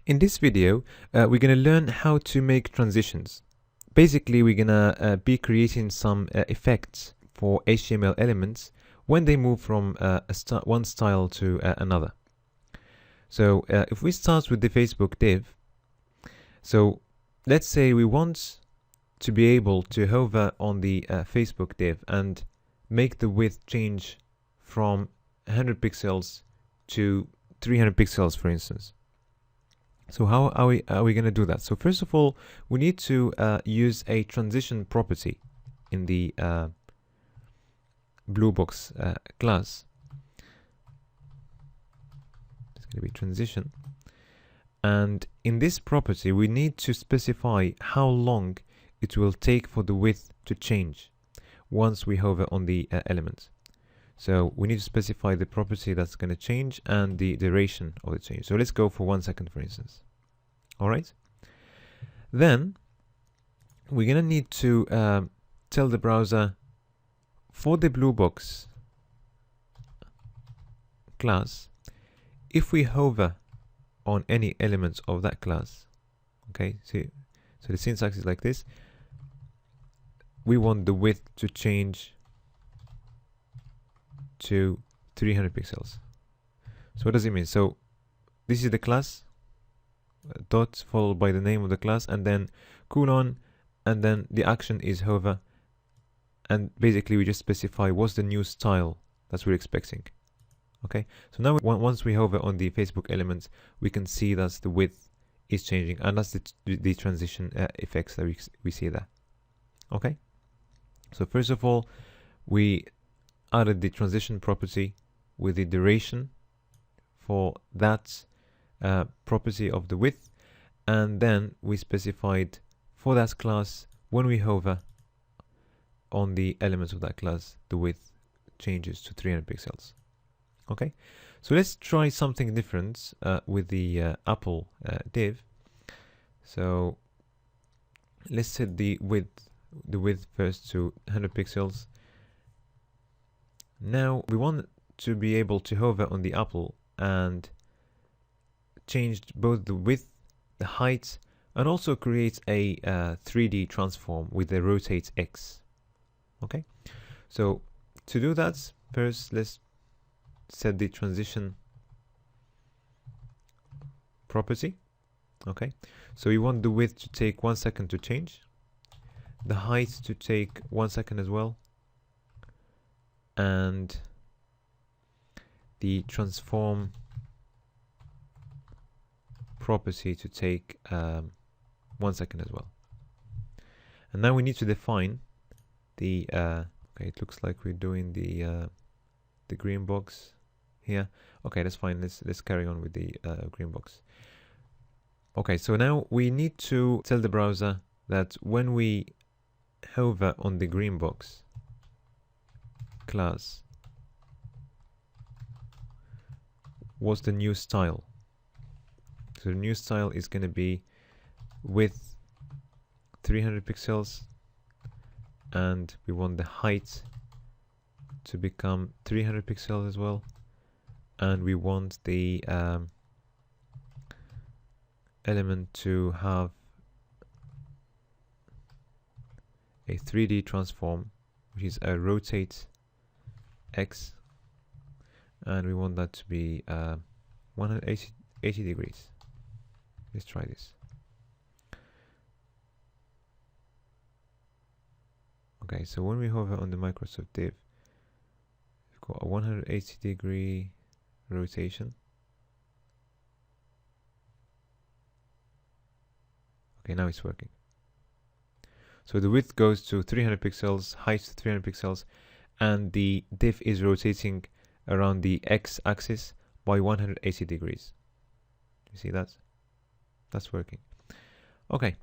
In this video, we're going to learn how to make transitions. Basically, we're going to be creating some effects for HTML elements when they move from one style to another. So if we start with the Facebook div, so let's say we want to be able to hover on the Facebook div and make the width change from 100 pixels to 300 pixels, for instance. So how are we going to do that? So first of all, we need to use a transition property in the Bluebox class. It's going to be transition. And in this property, we need to specify how long it will take for the width to change once we hover on the element. So we need to specify the property that's going to change and the duration of the change. So let's go for 1 second, for instance. All right. Then we're going to need to tell the browser for the Bluebox class, if we hover on any elements of that class, okay, so the syntax is like this. We want the width to change to 300 pixels. So what does it mean? So this is the class, dot followed by the name of the class, and then colon, and then the action is hover, and basically we just specify what's the new style that we're expecting. Okay, so now once we hover on the Facebook elements, we can see that the width is changing, and that's the transition effects that we see there. Okay, so first of all, we added the transition property with the duration for that property of the width, and then we specified for that class, when we hover on the elements of that class, the width changes to 300 pixels. Okay, so let's try something different with the Apple div. So let's set the width first to 100 pixels. Now we want to be able to hover on the apple and change both the width, the height, and also create a 3D transform with the rotate X. Okay, so to do that, first let's set the transition property. Okay, so we want the width to take 1 second to change, the height to take 1 second as well, and the transform property to take 1 second as well. And now we need to define the okay, it looks like we're doing the green box here. Okay, that's fine. Let's carry on with the green box. Okay, so now we need to tell the browser that when we hover on the green box class, what's the new style? So the new style is going to be width 300 pixels, and we want the height to become 300 pixels as well, and we want the element to have a 3D transform, which is a rotate X, and we want that to be 180 degrees. Let's try this. Okay, so when we hover on the Microsoft div, we've got a 180 degree rotation. Okay, now it's working. So the width goes to 300 pixels, height to 300 pixels, and the div is rotating around the X axis by 180 degrees. You see that? That's working. Okay,